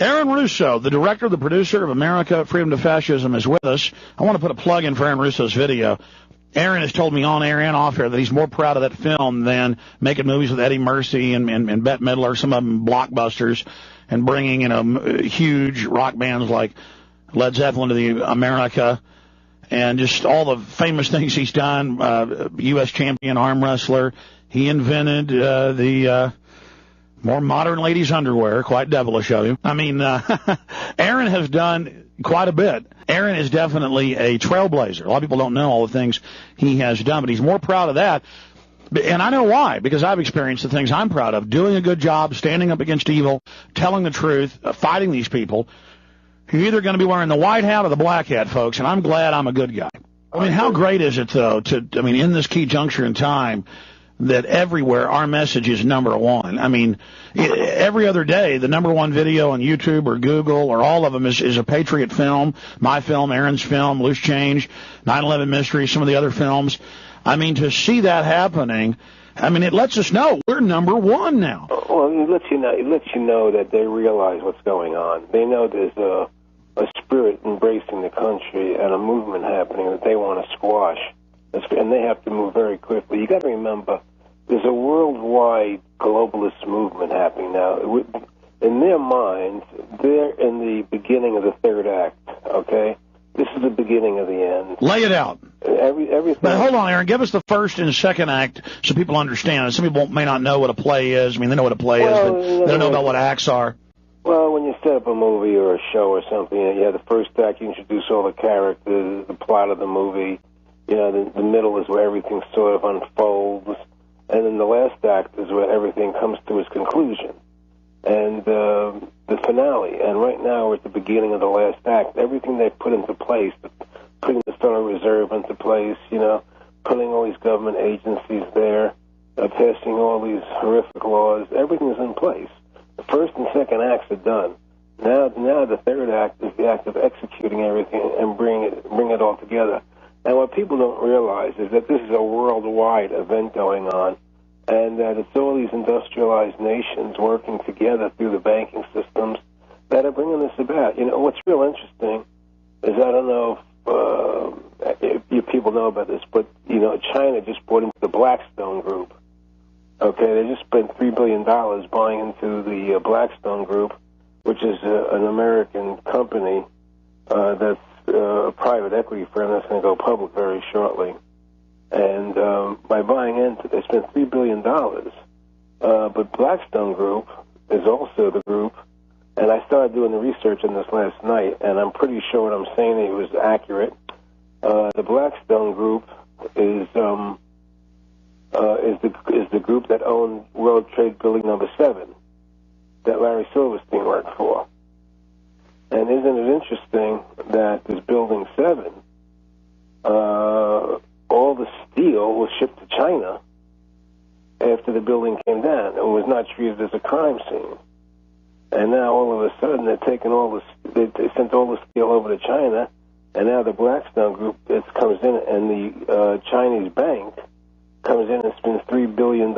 Aaron Russo, the director, the producer of America, Freedom to Fascism, is with us. I want to put a plug in for Aaron Russo's video. Aaron has told me on air and off air that he's more proud of that film than making movies with Eddie Murphy and Bette Midler, some of them blockbusters, and bringing huge rock bands like Led Zeppelin to the America, and just all the famous things he's done. U.S. champion arm wrestler. He invented the more modern ladies' underwear, quite devilish of him. I mean, Aaron has done quite a bit. Aaron is definitely a trailblazer. A lot of people don't know all the things he has done, but he's more proud of that. And I know why, because I've experienced the things I'm proud of, doing a good job, standing up against evil, telling the truth, fighting these people. You're either going to be wearing the white hat or the black hat, folks, and I'm glad I'm a good guy. I mean, how great is it, though, in this key juncture in time, that everywhere our message is number one. I mean, every other day, the number one video on YouTube or Google or all of them is a patriot film, my film, Aaron's film, Loose Change, 9/11 Mystery, some of the other films. I mean, to see that happening, I mean, it lets us know we're number one now. Well, it lets you know that they realize what's going on. They know there's a spirit embracing the country and a movement happening that they want to squash. And they have to move very quickly. You got to remember, there's a worldwide globalist movement happening now. In their minds, they're in the beginning of the third act. Okay, this is the beginning of the end. Lay it out. Everything. But hold on, Aaron. Give us the first and second act so people understand. Some people may not know what a play is. I mean, they know what a play is, but they don't know about what acts are. Well, when you set up a movie or a show or something, you have the first act. You introduce all the characters, the plot of the movie. You know, the middle is where everything sort of unfolds, and then the last act is where everything comes to its conclusion, and the finale. And right now we're at the beginning of the last act. Everything they've put into place, putting the Federal Reserve into place, putting all these government agencies there, passing all these horrific laws, everything is in place. The first and second acts are done. Now the third act is the act of executing everything and bring it all together. And what people don't realize is that this is a worldwide event going on, and that it's all these industrialized nations working together through the banking systems that are bringing this about. What's real interesting is, I don't know if you people know about this, but, China just bought into the Blackstone Group. Okay, they just spent $3 billion buying into the Blackstone Group, which is an American company that's a private equity firm that's going to go public very shortly. And by buying into, they spent $3 billion. But Blackstone Group is also the group, and I started doing the research on this last night, and I'm pretty sure what I'm saying it was accurate. The Blackstone Group is the group that owned World Trade Building Number 7 that Larry Silverstein worked for. And isn't it interesting that this Building 7, all the steel was shipped to China after the building came down and was not treated as a crime scene. And now all of a sudden they sent all the steel over to China, and now the Blackstone Group comes in, and the Chinese bank comes in and spends $3 billion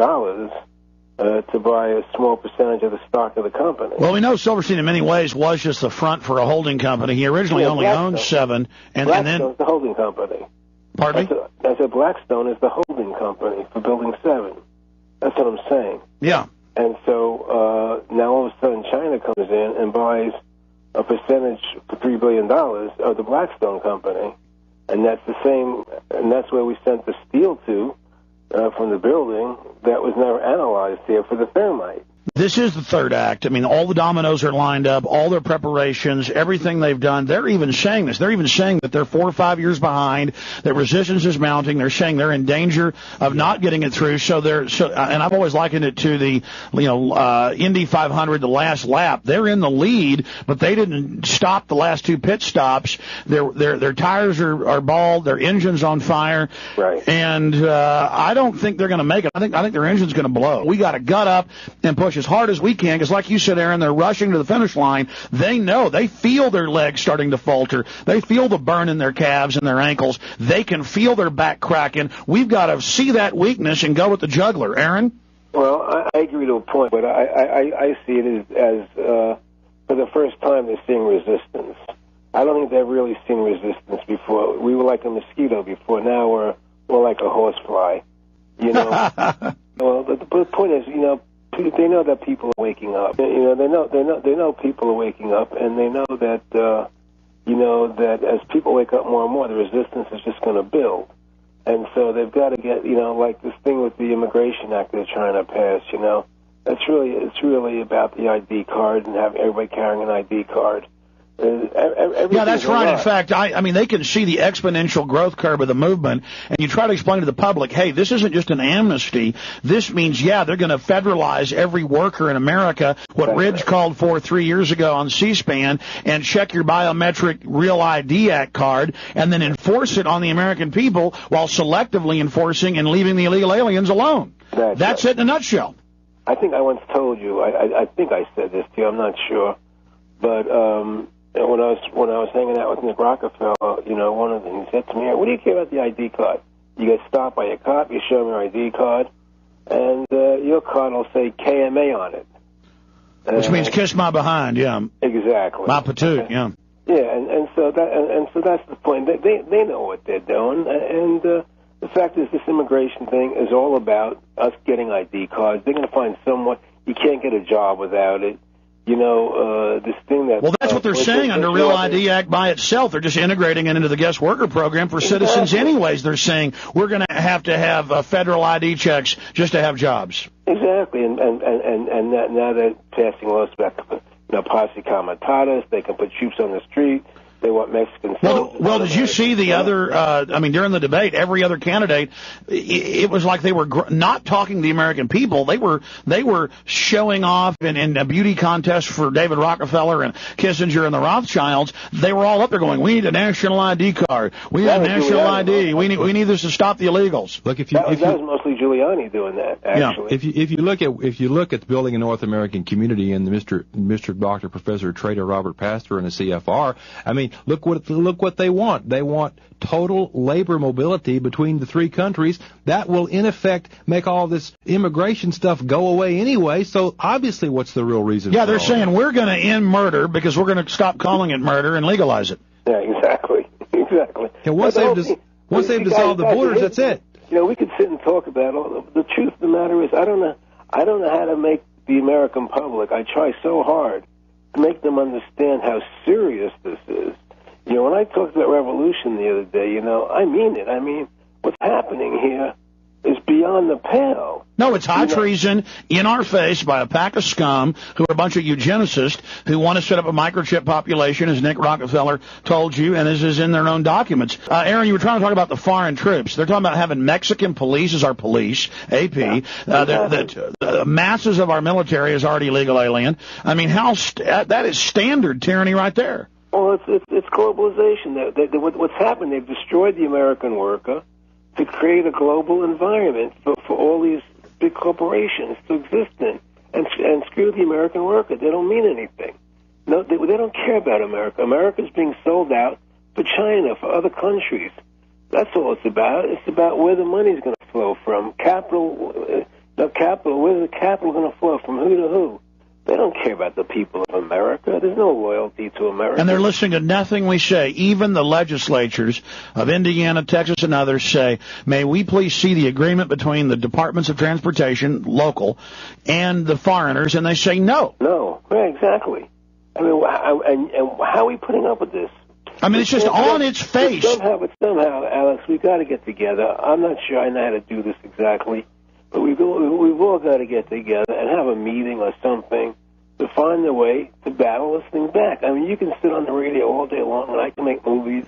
to buy a small percentage of the stock of the company. Well, we know Silverstein in many ways was just the front for a holding company. He originally only owned 7. Blackstone's the holding company. Pardon me? I said Blackstone is the holding company for Building 7. That's what I'm saying. Yeah. And so now all of a sudden China comes in and buys a percentage for $3 billion of the Blackstone company. And that's the same, and that's where we sent the steel to from the building that was never analyzed here for the thermite. This is the third act. I mean, all the dominoes are lined up, all their preparations, everything they've done. They're even saying this. They're even saying that they're 4 or 5 years behind, that resistance is mounting. They're saying they're in danger of not getting it through. And I've always likened it to the, Indy 500, the last lap. They're in the lead, but they didn't stop the last 2 pit stops. Their tires are bald, their engine's on fire. Right. And I don't think they're going to make it. I think their engine's going to blow. We got to gut up and push as hard as we can, because like you said, Aaron, they're rushing to the finish line. They know. They feel their legs starting to falter. They feel the burn in their calves and their ankles. They can feel their back cracking. We've got to see that weakness and go with the juggler. Aaron? Well, I agree to a point, but I see it as for for the first time, they're seeing resistance. I don't think they've really seen resistance before. We were like a mosquito before. Now we're more like a horsefly. You know. Well, the point is, you know, they know that people are waking up. You know, they know people are waking up, and they know that you know that as people wake up more and more, the resistance is just going to build. And so they've got to get, you know, like this thing with the Immigration Act they're trying to pass. You know, it's really about the ID card and have everybody carrying an ID card. Yeah, that's right. In fact, I mean, they can see the exponential growth curve of the movement, and you try to explain to the public, hey, this isn't just an amnesty. This means, yeah, they're going to federalize every worker in America, what Ridge called for 3 years ago on C-SPAN, and check your biometric Real ID Act card, and then enforce it on the American people while selectively enforcing and leaving the illegal aliens alone. That's it in a nutshell. I think I once told you, I think I said this to you, I'm not sure, but when I was hanging out with Nick Rockefeller, you know, one of them, he said to me, "What do you care about the ID card? You get stopped by a cop, you show them your ID card, and your card will say KMA on it." Which means kiss my behind, yeah. Exactly. My patoot, yeah. Yeah, and so that's the point. They know what they're doing, and the fact is, this immigration thing is all about us getting ID cards. They're going to find someone. You can't get a job without it. You know, this thing that... Well, that's what they're saying under Real ID Act by itself. They're just integrating it into the guest worker program for citizens anyways. They're saying we're going to have federal ID checks just to have jobs. Exactly, and now they're passing laws about, you know, posse comitatus. They can put troops on the street. They want Mexicans. Well, did you see the other, I mean, during the debate, every other candidate, it was like they were not talking to the American people. They were showing off in a beauty contest for David Rockefeller and Kissinger and the Rothschilds. They were all up there going, we need a national ID card. We need a national ID. We need this to stop the illegals. Look, that was mostly Giuliani doing that, actually. Yeah. If you look at building a North American community and Mr. Dr. Professor Trader Robert Pastor and the CFR, I mean, look what they want. They want total labor mobility between the three countries. That will, in effect, make all this immigration stuff go away anyway. So, obviously, what's the real reason? Yeah, they're saying we're going to end murder because we're going to stop calling it murder and legalize it. Yeah, exactly. And once they've dissolved the borders, that's it. You know, we could sit and talk about it. The truth of the matter is, I don't know how to make the American public. I try so hard to make them understand how serious this is. You know, when I talked about revolution the other day, you know, I mean it. I mean, what's happening here is beyond the pale. No, it's high treason in our face by a pack of scum who are a bunch of eugenicists who want to set up a microchip population, as Nick Rockefeller told you, and this is in their own documents. Aaron, you were trying to talk about the foreign troops. They're talking about having Mexican police as our police, AP. Yeah. The masses of our military is already illegal alien. I mean, that is standard tyranny right there. Well, it's globalization. What's happened, they've destroyed the American worker to create a global environment for all these big corporations to exist in, and screw the American worker. They don't mean anything. No, they don't care about America. America's being sold out for China, for other countries. That's all it's about. It's about where the money's going to flow from. Capital. Where's the capital going to flow from? Who to who? They don't care about the people of America. There's no loyalty to America. And they're listening to nothing we say. Even the legislatures of Indiana, Texas, and others say, may we please see the agreement between the Departments of Transportation, local, and the foreigners, and they say no. No, yeah, exactly. I mean, and how are we putting up with this? I mean, it's just on its face. But somehow, Alex, we've got to get together. I'm not sure I know how to do this exactly. But we've all got to get together and have a meeting or something to find a way to battle this thing back. I mean, you can sit on the radio all day long, and I can make movies,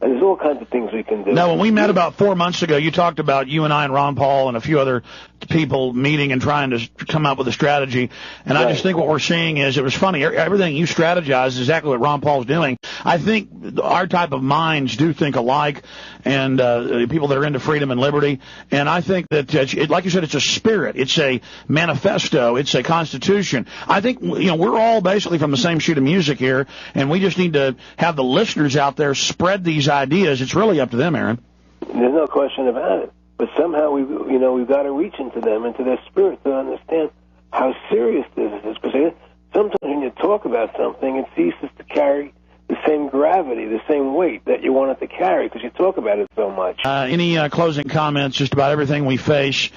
and there's all kinds of things we can do. Now, when we met about 4 months ago, you talked about you and I and Ron Paul and a few other people meeting and trying to come up with a strategy. And I just think what we're seeing is, it was funny, everything you strategize is exactly what Ron Paul's doing. I think our type of minds do think alike, and people that are into freedom and liberty. And I think that, like you said, it's a spirit. It's a manifesto. It's a constitution. I think, we're all basically from the same sheet of music here, and we just need to have the listeners out there spread these ideas. It's really up to them, Aaron. There's no question about it. But somehow we've got to reach into them, into their spirit, to understand how serious this is. Because sometimes when you talk about something, it ceases to carry the same gravity, the same weight that you want it to carry because you talk about it so much. Any closing comments just about everything we face?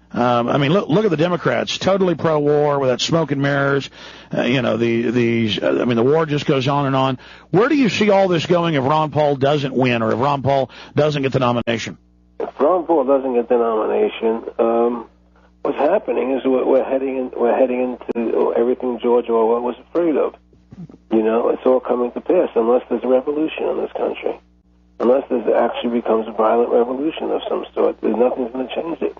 I mean, look at the Democrats, totally pro-war with that smoke and mirrors. The war just goes on and on. Where do you see all this going if Ron Paul doesn't win or if Ron Paul doesn't get the nomination? If Ron Paul doesn't get the nomination, what's happening is we're heading into everything George Orwell was afraid of. You know, it's all coming to pass unless there's a revolution in this country. Unless there actually becomes a violent revolution of some sort, there's nothing's going to change it.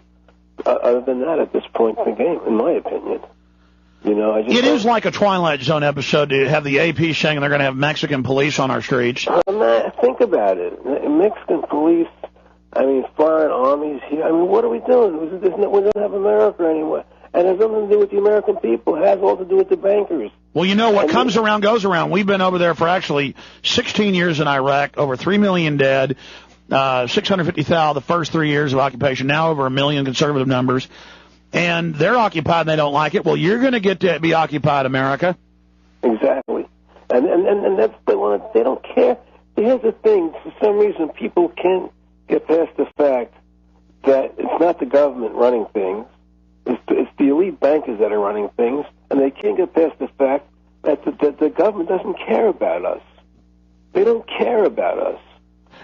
Other than that, at this point in the game, in my opinion. You know, it is like a Twilight Zone episode to have the AP saying they're going to have Mexican police on our streets. Think about it. Mexican police, I mean, foreign armies here. I mean, what are we doing? We don't have America anymore. And it has nothing to do with the American people. It has all to do with the bankers. Well, you know, what comes around goes around. We've been over there for actually 16 years in Iraq, over 3 million dead, 650,000 the first 3 years of occupation, now over 1 million conservative numbers. And they're occupied and they don't like it. Well, you're going to get to be occupied, America. Exactly. And that's they don't care. Here's the thing. For some reason, people can't get past the fact that it's not the government running things. It's the elite bankers that are running things, and they can't get past the fact that the government doesn't care about us. They don't care about us.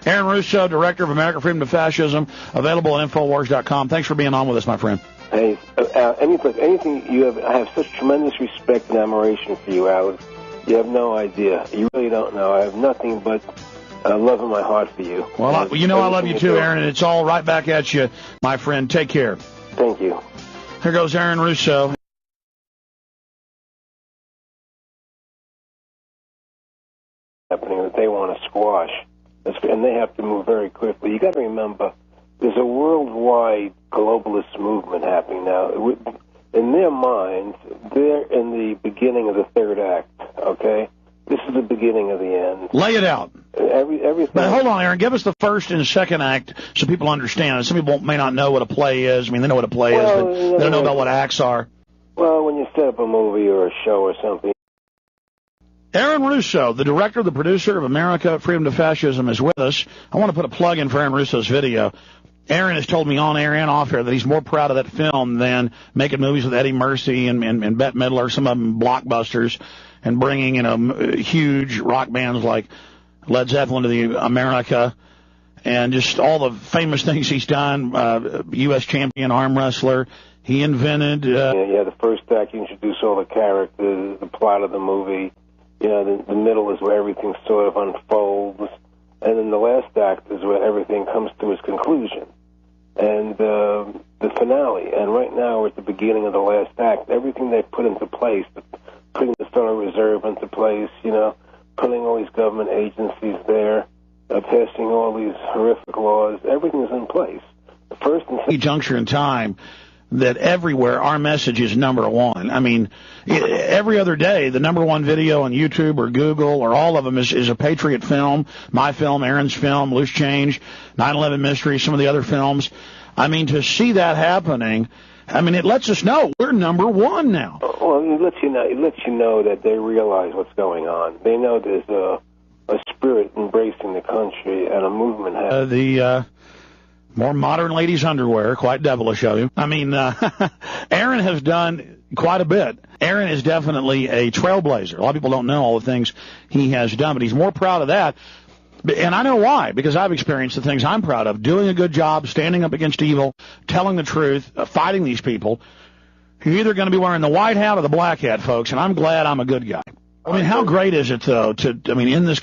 Aaron Russo, Director of American Freedom to Fascism, available at Infowars.com. Thanks for being on with us, my friend. Hey, anything you have, I have such tremendous respect and admiration for you, Alex. You have no idea. You really don't know. I have nothing but love in my heart for you. Well, I love you too, Aaron, and it's all right back at you, my friend. Take care. Thank you. Here goes Aaron Russo. Happening that they want to squash, and they have to move very quickly. You got to remember, there's a worldwide globalist movement happening now. In their minds, they're in the beginning of the third act. Okay, this is the beginning of the end. Lay it out. Everything. But hold on, Aaron. Give us the first and second act so people understand. Some people may not know what a play is. I mean, they know what a play is, but they don't know about what acts are. Well, when you set up a movie or a show or something. Aaron Russo, the director, the producer of America, Freedom to Fascism, is with us. I want to put a plug in for Aaron Russo's video. Aaron has told me on air and off air that he's more proud of that film than making movies with Eddie Murphy and Bette Midler, some of them blockbusters, and bringing huge rock bands like Led Zeppelin to the America, and just all the famous things he's done. U.S. champion arm wrestler. He invented. The first act, you introduce all the characters, the plot of the movie. You know, the middle is where everything sort of unfolds, and then the last act is where everything comes to its conclusion, and the finale. And right now we're at the beginning of the last act. Everything they put into place, putting the Federal Reserve into place, putting all these government agencies there, passing all these horrific laws, everything is in place. The first and second juncture in time that everywhere our message is number one. I mean, every other day, the number one video on YouTube or Google or all of them is a Patriot film, my film, Aaron's film, Loose Change, 9/11 Mystery, some of the other films. I mean, to see that happening, I mean, it lets us know we're number one now. Well, it lets you know that they realize what's going on. They know there's a spirit embracing the country and a movement happening. The more modern ladies' underwear, quite devilish of you. I mean, Aaron has done quite a bit. Aaron is definitely a trailblazer. A lot of people don't know all the things he has done, but he's more proud of that. And I know why, because I've experienced the things I'm proud of, doing a good job, standing up against evil, telling the truth, fighting these people. You're either going to be wearing the white hat or the black hat, folks, and I'm glad I'm a good guy. I mean, how great is it, though, in this